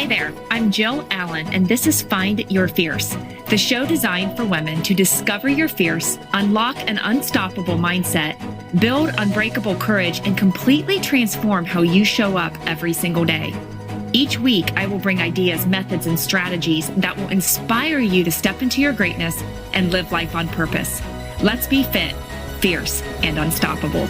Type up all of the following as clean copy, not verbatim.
Hi there, I'm Jill Allen, and this is Find Your Fierce, the show designed for women to discover your fierce, unlock an unstoppable mindset, build unbreakable courage, and completely transform how you show up every single day. Each week, I will bring ideas, methods, and strategies that will inspire you to step into your greatness and live life on purpose. Let's be fit, fierce, and unstoppable.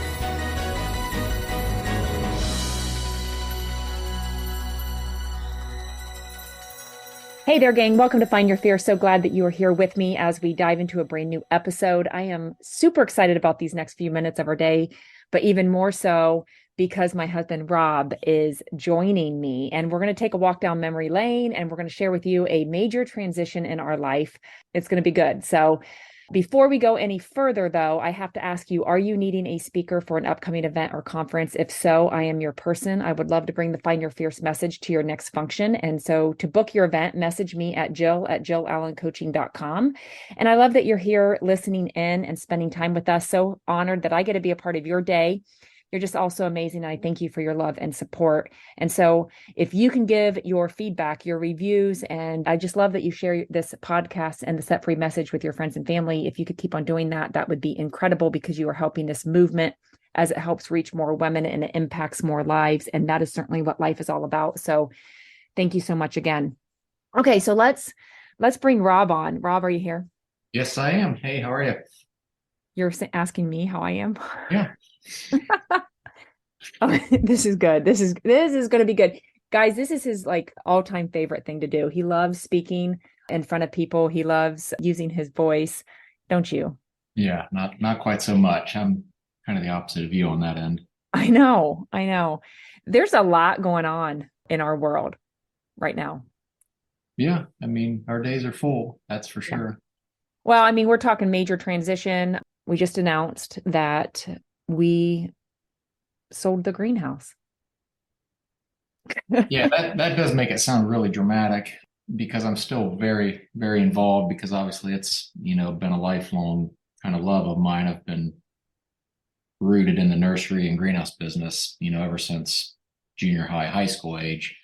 Hey there, gang. Welcome to Find Your Fierce. So glad that you are here with me as we dive into a brand new episode. I am super excited about these next few minutes of our day, but even more so because my husband, Rob, is joining me, and we're going to take a walk down memory lane, and we're going to share with you a major transition in our life. It's going to be good. So before we go any further, though, I have to ask you, are you needing a speaker for an upcoming event or conference? If so, I am your person. I would love to bring the Find Your Fierce message to your next function. And so to book your event, message me at jill@jillallencoaching.com. And I love that you're here listening in and spending time with us. So honored that I get to be a part of your day. You're just also amazing. And I thank you for your love and support. And so if you can give your feedback, your reviews, and I just love that you share this podcast and the Set Free message with your friends and family. If you could keep on doing that, that would be incredible, because you are helping this movement as it helps reach more women and it impacts more lives. And that is certainly what life is all about. So thank you so much again. Okay, so let's bring Rob on. Rob, are you here? Yes, I am. Hey, how are you? You're asking me how I am? Yeah. Oh, this is good. This is going to be good. Guys, this is his all-time favorite thing to do. He loves speaking in front of people. He loves using his voice. Don't you? Yeah, not quite so much. I'm kind of the opposite of you on that end. I know. There's a lot going on in our world right now. Yeah, I mean, our days are full, that's for sure. Well, I mean, we're talking major transition. We just announced that we sold the greenhouse. Yeah, that does make it sound really dramatic, because I'm still very, very involved, because obviously it's, been a lifelong kind of love of mine. I've been rooted in the nursery and greenhouse business, ever since junior high school age.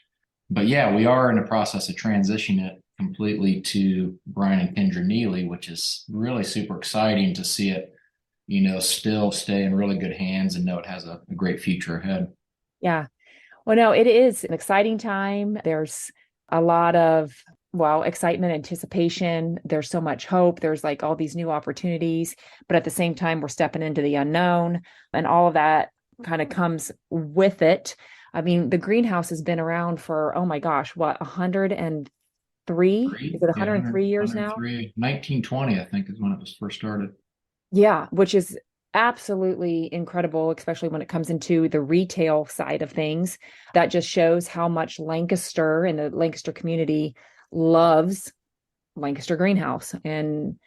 But yeah, we are in the process of transitioning it completely to Brian and Kindra Neely, which is really super exciting to see it, still stay in really good hands and know it has a great future ahead. Yeah. Well, no, it is an exciting time. There's a lot of, excitement, anticipation. There's so much hope. There's all these new opportunities, but at the same time, we're stepping into the unknown, and all of that kind of comes with it. I mean, the greenhouse has been around for, oh my gosh, 103? Is it 103 years now? 1920, I think, is when it was first started. Yeah, which is absolutely incredible, especially when it comes into the retail side of things. That just shows how much Lancaster and the Lancaster community loves Lancaster Greenhouse. And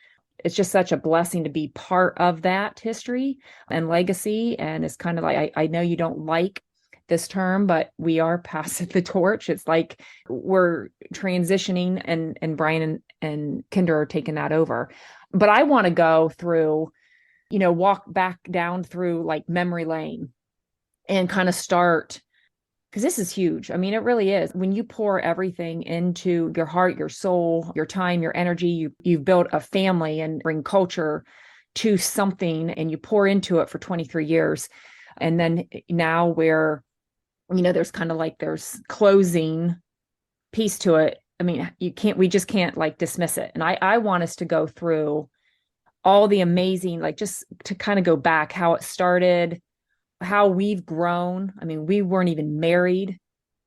it's just such a blessing to be part of that history and legacy. And it's kind of like, I know you don't like this term, but we are passing the torch. It's like we're transitioning, and Brian and Kindra are taking that over. But I want to go through, walk back down through memory lane and kind of start, because this is huge. I mean, it really is. When you pour everything into your heart, your soul, your time, your energy, you've built a family and bring culture to something, and you pour into it for 23 years. And then now where, there's kind of there's closing piece to it. I mean, we just can't dismiss it. And I want us to go through all the amazing, just to kind of go back, how it started, how we've grown. I mean, we weren't even married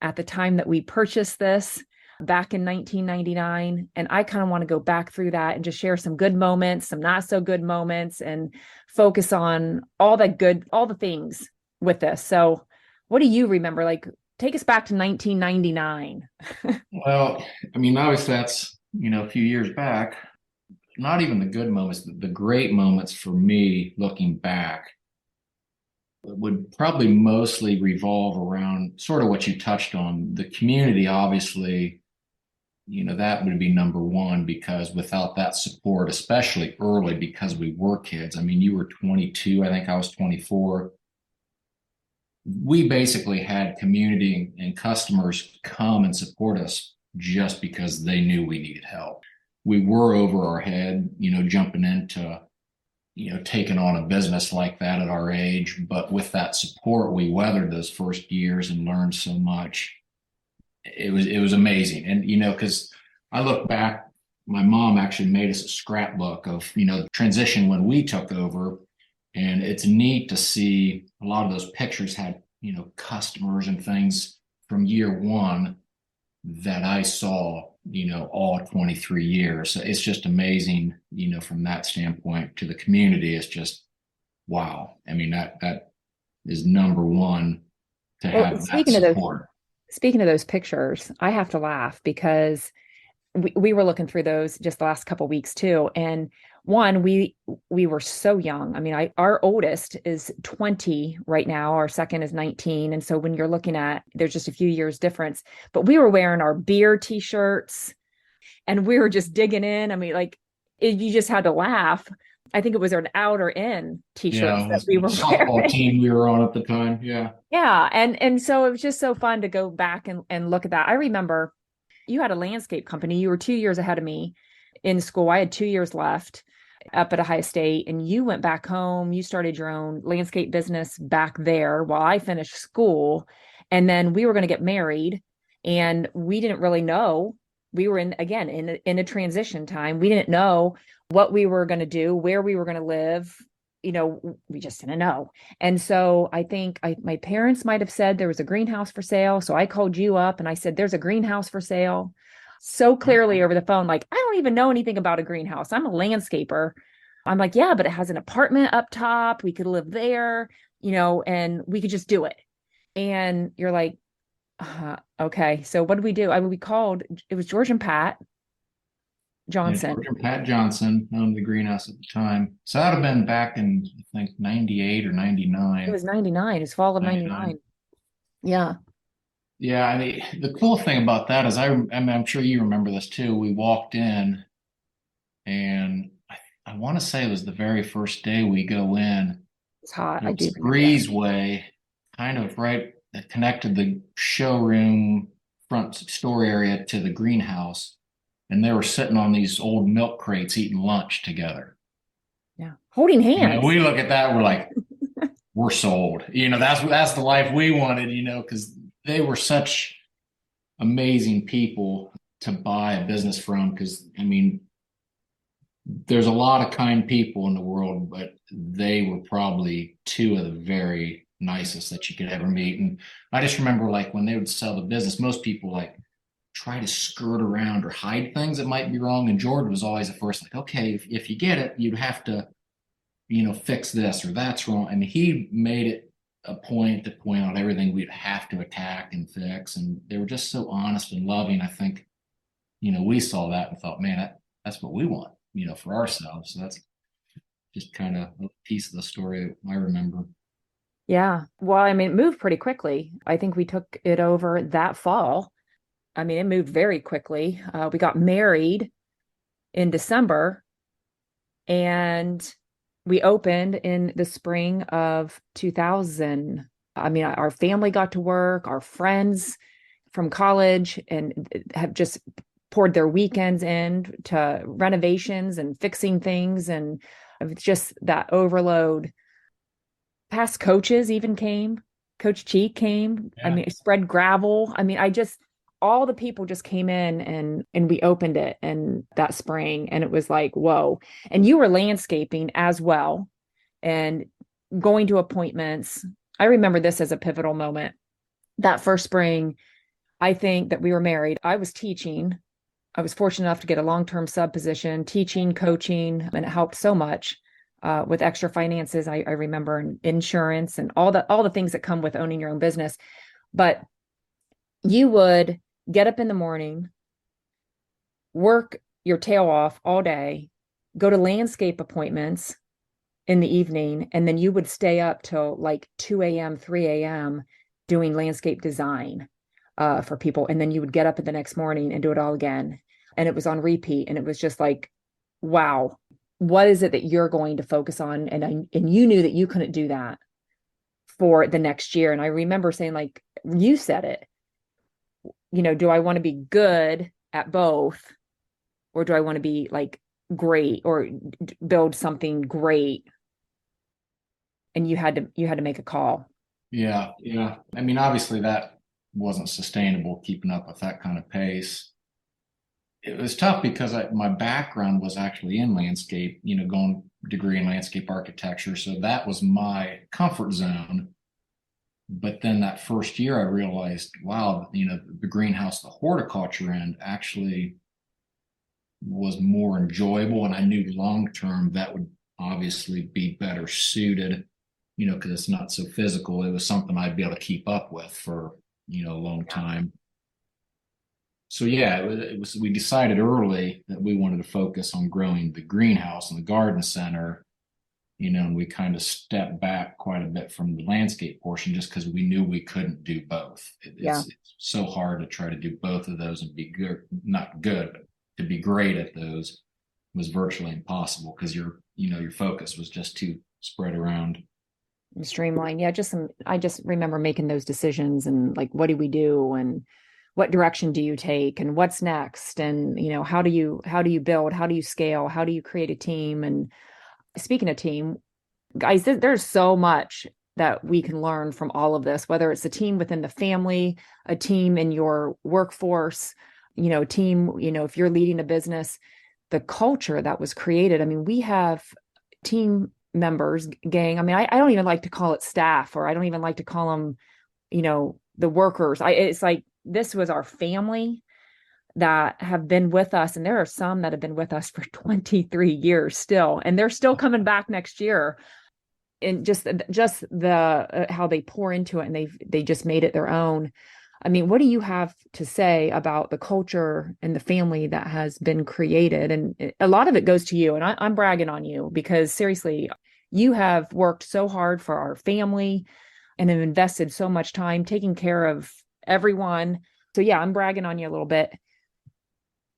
at the time that we purchased this back in 1999. And I kind of want to go back through that and just share some good moments, some not so good moments, and focus on all the things with this. So what do you remember? Take us back to 1999. Well, I mean, obviously that's, a few years back. Not even the good moments, the great moments for me looking back would probably mostly revolve around sort of what you touched on. The community, obviously, that would be number one, because without that support, especially early, because we were kids. I mean, you were 22, I think I was 24. we basically had community and customers come and support us just because they knew we needed help. We were over our head, jumping into, taking on a business like that at our age. But with that support, we weathered those first years and learned so much. It was amazing. And, because I look back, my mom actually made us a scrapbook of, the transition when we took over. And it's neat to see a lot of those pictures had, customers and things from year one that I saw, all 23 years. So it's just amazing, from that standpoint to the community. It's just, wow. I mean, that is number one to Well, have that support. speaking of those pictures, I have to laugh because we were looking through those just the last couple of weeks too. And one, we were so young. I mean, our oldest is 20 right now. Our second is 19. And so when you're looking at, there's just a few years difference, but we were wearing our beer t-shirts and we were just digging in. I mean, like you just had to laugh. I think it was an out or in t-shirts Yeah, it that was we the were softball wearing. team we were on at the time. Yeah. Yeah. And so it was just so fun to go back and look at that. I remember you had a landscape company. You were 2 years ahead of me in school. I had 2 years left up at Ohio State, and you went back home. You started your own landscape business back there while I finished school. And then we were going to get married, and we didn't really know. We were in a transition time. We didn't know what we were going to do, where we were going to live. We just didn't know. And so I think my parents might have said there was a greenhouse for sale. So I called you up and I said, there's a greenhouse for sale. So clearly over the phone, like, I don't even know anything about a greenhouse. I'm a landscaper. I'm like, yeah, but it has an apartment up top. We could live there, and we could just do it. And you're like, okay. So what did we do? I mean, we called, it was George and Pat Yeah, Johnson. George and Pat Johnson owned the greenhouse at the time. So that would have been back in, I think, 98 or It 99. was 99. It was fall of 99. 99. Yeah. Yeah, I mean, the cool thing about that is I mean, I'm sure you remember this too. We walked in and I want to say it was the very first day we go in. It's hot. There I do was a remember that. breezeway kind of right that connected the showroom front store area to the greenhouse. And they were sitting on these old milk crates eating lunch together. Yeah. Holding hands. We look at that, we're like, we're sold. That's the life we wanted, because they were such amazing people to buy a business from. Because I mean, there's a lot of kind people in the world, but they were probably two of the very nicest that you could ever meet. And I just remember like when they would sell the business, most people like try to skirt around or hide things that might be wrong. And Jordan was always the first, like, okay, if you get it, you'd have to, fix this or that's wrong. And he made it a point to point out everything we'd have to attack and fix. And they were just so honest and loving. I think, we saw that and thought, man, that's what we want, for ourselves. So that's just kind of a piece of the story that I remember. Yeah. Well, I mean, it moved pretty quickly. I think we took it over that fall. I mean, it moved very quickly. We got married in December and we opened in the spring of 2000. I mean, our family got to work, our friends from college and have just poured their weekends in to renovations and fixing things. And it's just that overload. Past coaches even came. Coach Cheek came. I Yeah. mean, spread gravel. I mean, all the people just came in and we opened it and that spring and it was like, whoa. And you were landscaping as well and going to appointments. I remember this as a pivotal moment. That first spring, I think that we were married. I was teaching. I was fortunate enough to get a long-term sub position, teaching, coaching, and it helped so much with extra finances. I remember insurance and all the things that come with owning your own business. But you would get up in the morning, work your tail off all day, go to landscape appointments in the evening, and then you would stay up till like 2 a.m., 3 a.m. doing landscape design for people. And then you would get up the next morning and do it all again. And it was on repeat. And it was just like, wow, what is it that you're going to focus on? And you knew that you couldn't do that for the next year. And I remember saying, like you said it, do I want to be good at both, or do I want to be like great or build something great? And you had to make a call. Yeah, yeah. I mean, obviously that wasn't sustainable keeping up with that kind of pace. It was tough because my background was actually in landscape, going degree in landscape architecture. So that was my comfort zone. But then that first year, I realized, wow, the greenhouse, the horticulture end actually was more enjoyable. And I knew long term that would obviously be better suited, because it's not so physical. It was something I'd be able to keep up with for, a long time. So yeah, we decided early that we wanted to focus on growing the greenhouse and the garden center, and we kind of stepped back quite a bit from the landscape portion just because we knew we couldn't do both. Yeah. It's so hard to try to do both of those and be good, not good, but to be great at those was virtually impossible because your focus was just too spread around. Streamline. Yeah, I just remember making those decisions and like, what do we do? And what direction do you take? And what's next? And, how do you build? How do you scale? How do you create a team? And speaking of team, guys, there's so much that we can learn from all of this, whether it's a team within the family, a team in your workforce, team, if you're leading a business, the culture that was created. I mean, we have team members, gang. I mean, I don't even like to call it staff, or I don't even like to call them, the workers. It's like, this was our family that have been with us. And there are some that have been with us for 23 years still, and they're still coming back next year. And just the how they pour into it, and they just made it their own. I mean, what do you have to say about the culture and the family that has been created? And a lot of it goes to you, and I'm bragging on you because seriously, you have worked so hard for our family and have invested so much time taking care of everyone. So yeah, I'm bragging on you a little bit.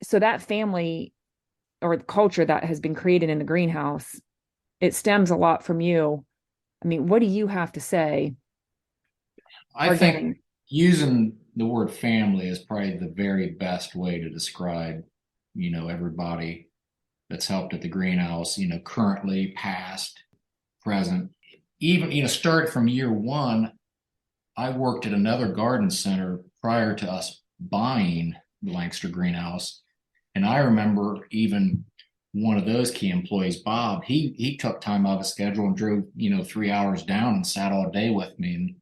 So that family or the culture that has been created in the greenhouse, it stems a lot from you. I mean, what do you have to say? I think using the word family is probably the very best way to describe, everybody that's helped at the greenhouse, currently, past, present. Even, start from year one, I worked at another garden center prior to us buying the Lancaster greenhouse. And I remember even one of those key employees, Bob, he took time out of his schedule and drove, 3 hours down and sat all day with me and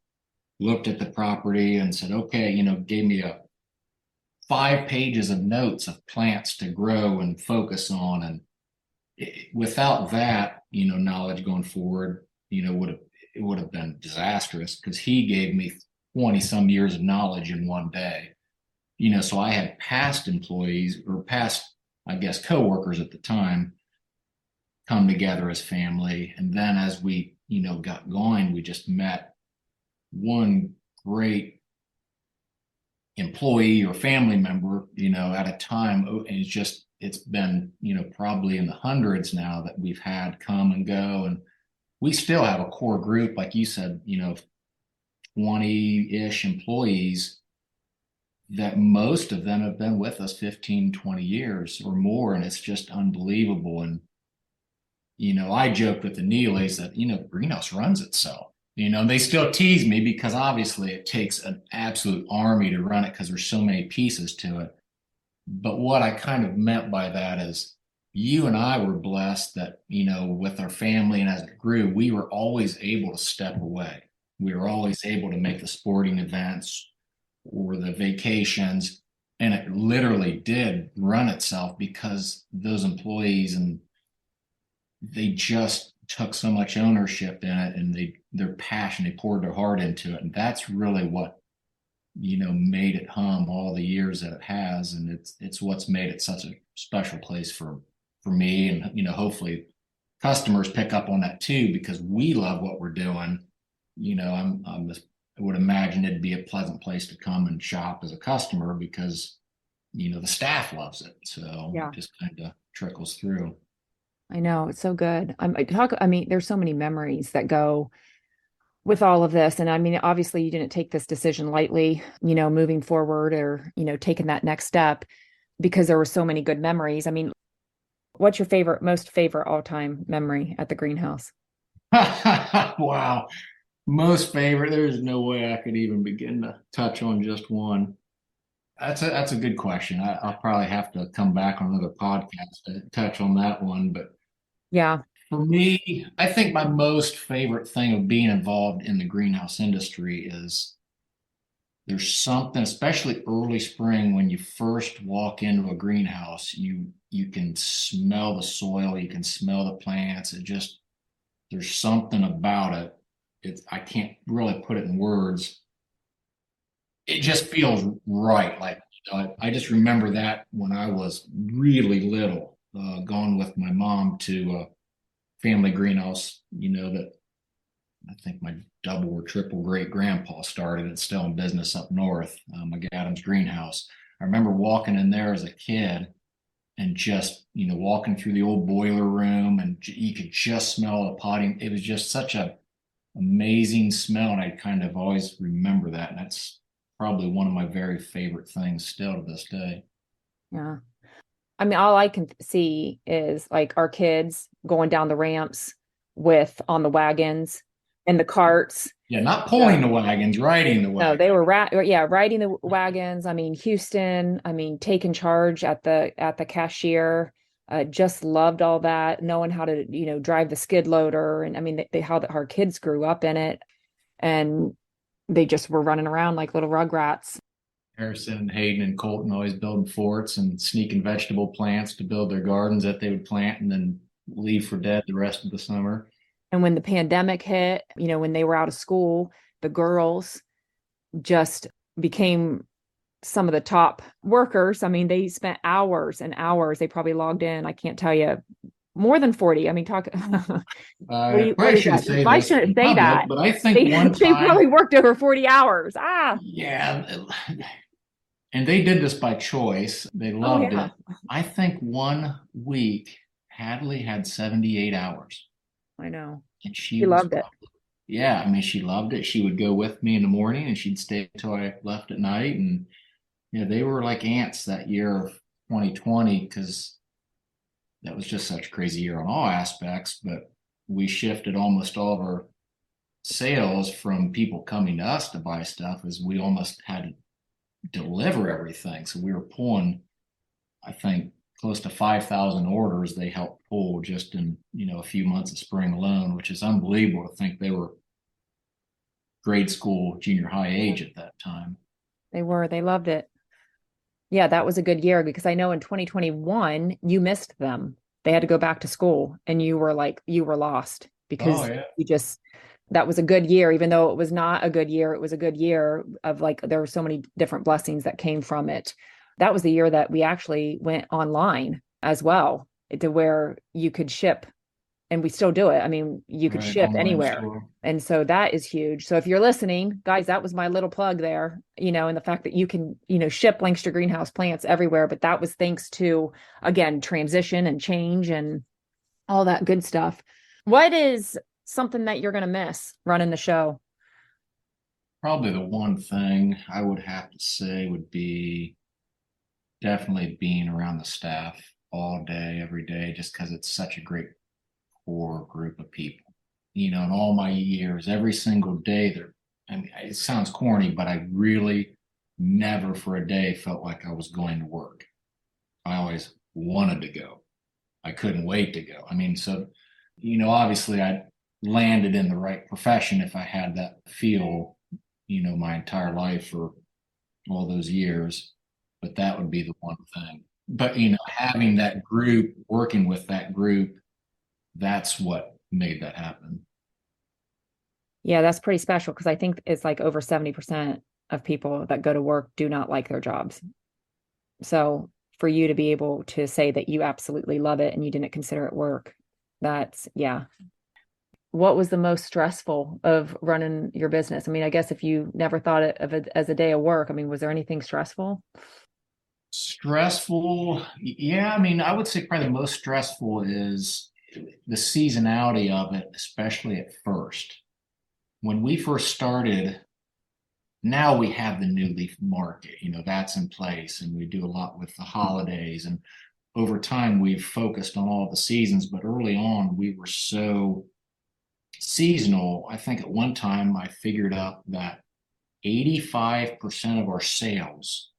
looked at the property and said, okay, gave me 5 pages of notes of plants to grow and focus on. And without that, knowledge going forward, it would have been disastrous because he gave me 20 some years of knowledge in one day. So I had past employees or past, I guess, coworkers at the time come together as family. And then as we, got going, we just met one great employee or family member, at a time. And it's been, probably in the hundreds now that we've had come and go. And we still have a core group, like you said, 20-ish employees that most of them have been with us 15, 20 years or more. And it's just unbelievable. And, I joke with the Neelys that, greenhouse runs itself. They still tease me because obviously it takes an absolute army to run it because there's so many pieces to it. But what I kind of meant by that is you and I were blessed that, with our family and as it grew, we were always able to step away. We were always able to make the sporting events or the vacations. And it literally did run itself because those employees and they just took so much ownership in it and their passion, they poured their heart into it. And that's really what, made it hum all the years that it has. And it's what's made it such a special place for me. And, hopefully customers pick up on that too, because we love what we're doing. I would imagine it'd be a pleasant place to come and shop as a customer because, the staff loves it. So Yeah. it just kind of trickles through. I know, it's so good. I mean, there's so many memories that go with all of this. And I mean, obviously you didn't take this decision lightly, moving forward or, taking that next step because there were so many good memories. I mean, what's your most favorite all-time memory at the greenhouse? Wow. Most favorite. There's no way I could even begin to touch on just one. That's a good question. I'll probably have to come back on another podcast to touch on that one. But Yeah. for me, I think my most favorite thing of being involved in the greenhouse industry is there's something, especially early spring when you first walk into a greenhouse, you can smell the soil, you can smell the plants. It just there's something about it. I can't really put it in words. It just feels right. Like I just remember that when I was really little, going with my mom to a family greenhouse. That I think my double or triple great grandpa started. It's still in business up north, McAdams Greenhouse. I remember walking in there as a kid and just walking through the old boiler room, and you could just smell the potting. It was just such a amazing smell, and I kind of always remember that. And that's probably one of my very favorite things still to this day. Yeah. I mean, all I can see is like our kids going down the ramps with on the wagons and the carts. Yeah, not pulling the wagons, riding the No, wagon. they were riding the wagons. I mean, Houston, I mean, taking charge at the cashier. Just loved all that, knowing how to, drive the skid loader. And I mean, how our kids grew up in it and they just were running around like little rugrats. Harrison and Hayden and Colton always building forts and sneaking vegetable plants to build their gardens that they would plant and then leave for dead the rest of the summer. And when the pandemic hit, when they were out of school, the girls just became some of the top workers. I mean, they spent hours and hours. They probably logged in, I can't tell you, more than 40. I mean, talk. I What probably is shouldn't that? say I this shouldn't in say public, that. but I think They, one they time, probably worked over 40 hours. Ah, yeah, and they did this by choice. They oh, loved yeah. it. I think one week Hadley had 78 hours, I know. and He she was loved it. yeah, I mean, she loved it. She would go with me in the morning and she'd stay until I left at night. And yeah, they were like ants that year of 2020 because that was just such a crazy year on all aspects. But we shifted almost all of our sales from people coming to us to buy stuff as we almost had to deliver everything. So we were pulling, I think, close to 5,000 orders they helped pull just in, a few months of spring alone, which is unbelievable to think they were grade school, junior high age at that time. They loved it. Yeah, that was a good year because I know in 2021 you missed them. They had to go back to school and you were lost Oh because yeah. you just that was a good year, even though it was not a good year. It was a good year of like there were so many different blessings that came from it. That was the year that we actually went online as well to where you could ship and we still do it. I mean, you could Right, ship online anywhere. store. And so that is huge. So if you're listening, guys, that was my little plug there, and the fact that you can, ship Lancaster greenhouse plants everywhere. But that was thanks to, again, transition and change and all that good stuff. What is something that you're going to miss running the show? Probably the one thing I would have to say would be definitely being around the staff all day, every day, just because it's such a great core group of people. In all my years, every single day there, I mean, it sounds corny, but I really never for a day felt like I was going to work. I always wanted to go. I couldn't wait to go. I mean, so, obviously I landed in the right profession if I had that feel, my entire life for all those years. But that would be the one thing. But, having that group, working with that group, that's what made that happen. Yeah, that's pretty special because I think it's like over 70% of people that go to work do not like their jobs. So for you to be able to say that you absolutely love it and you didn't consider it work, yeah. What was the most stressful of running your business? I mean, I guess if you never thought of it as a day of work, I mean, was there anything stressful? Stressful. Yeah, I mean, I would say probably the most stressful is the seasonality of it, especially at first. when we first started, now we have the new leaf market, that's in place, and we do a lot with the holidays. And over time, we've focused on all the seasons, but early on, we were so seasonal. I think at one time I figured out that 85% of our sales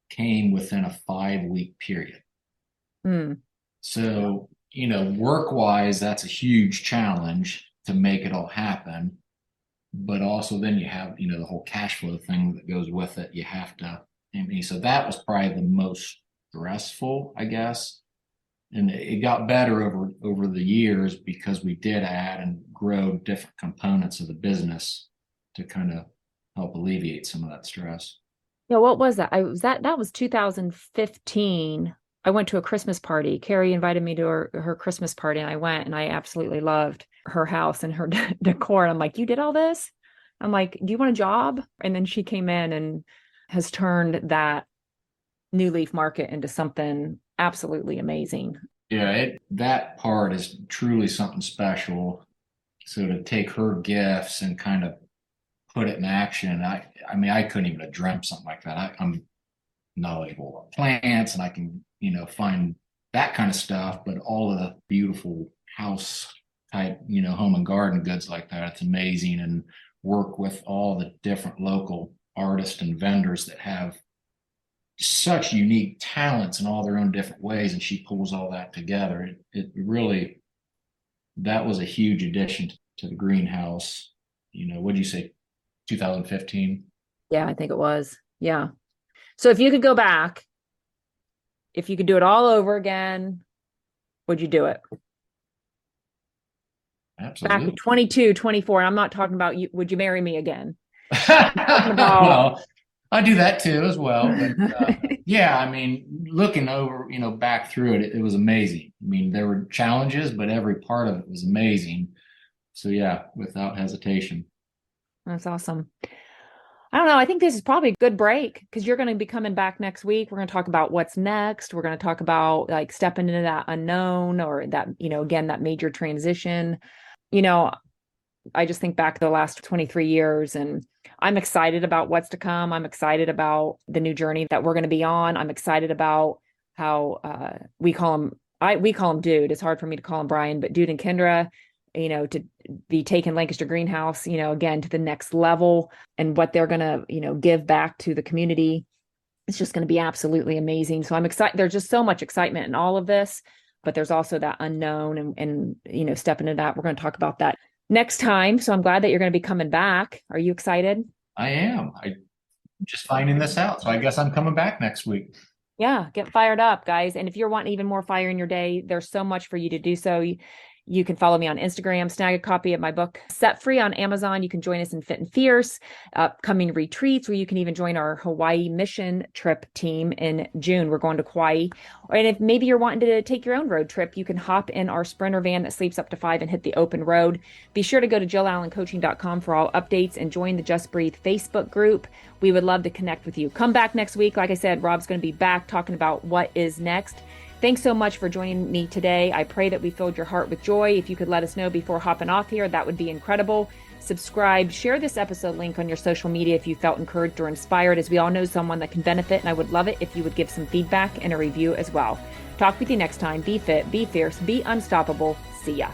came within a 5 week period. Mm. So, work wise, that's a huge challenge to make it all happen. But also then you have, the whole cash flow thing that goes with it. You have to, so that was probably the most stressful, I guess. And it got better over the years because we did add and grow different components of the business to kind of help alleviate some of that stress. Yeah, what was that? That was 2015. I went to a Christmas party. Carrie invited me to her Christmas party, and I went, and I absolutely loved her house and her decor. And I'm like, you did all this? I'm like, do you want a job? And then she came in and has turned that New Leaf market into something absolutely amazing. Yeah, that part is truly something special. So to take her gifts and kind of put it in action, I mean, I couldn't even have dreamt something like that. I'm knowledgeable about plants, and I can, find that kind of stuff, but all of the beautiful house type, home and garden goods like that, it's amazing. And work with all the different local artists and vendors that have such unique talents in all their own different ways, and she pulls all that together. It really, that was a huge addition to the greenhouse. What'd you say, 2015? Yeah, I think it was. Yeah. So if you could go back, if you could do it all over again, would you do it? Absolutely. Back in 22, 24. I'm not talking about you. Would you marry me again? About... Well, I do that too as well. But yeah, I mean, looking over, back through it, it was amazing. I mean, there were challenges, but every part of it was amazing. So yeah, without hesitation. That's awesome. I don't know. I think this is probably a good break because you're going to be coming back next week. We're going to talk about what's next. We're going to talk about like stepping into that unknown, or that, again, that major transition. I just think back to the last 23 years, and I'm excited about what's to come. I'm excited about the new journey that we're going to be on. I'm excited about how we call him Dude. It's hard for me to call him Brian, but Dude and Kindra, to be taking Lancaster Greenhouse, again, to the next level, and what they're going to, give back to the community. It's just going to be absolutely amazing. So I'm excited. There's just so much excitement in all of this, but there's also that unknown and stepping into that. We're going to talk about that next time. So I'm glad that you're going to be coming back. Are you excited? I am. I'm just finding this out. So I guess I'm coming back next week. Yeah, get fired up, guys. And if you're wanting even more fire in your day, there's so much for you to do so. You can follow me on Instagram, snag a copy of my book, Set Free, on Amazon. You can join us in Fit and Fierce, upcoming retreats, where you can even join our Hawaii mission trip team in June. We're going to Kauai. And if maybe you're wanting to take your own road trip, you can hop in our Sprinter van that sleeps up to 5 and hit the open road. Be sure to go to JillAllenCoaching.com for all updates and join the Just Breathe Facebook group. We would love to connect with you. Come back next week. Like I said, Rob's going to be back talking about what is next. Thanks so much for joining me today. I pray that we filled your heart with joy. If you could let us know before hopping off here, that would be incredible. Subscribe, share this episode link on your social media if you felt encouraged or inspired, as we all know someone that can benefit, and I would love it if you would give some feedback and a review as well. Talk with you next time. Be fit, be fierce, be unstoppable. See ya.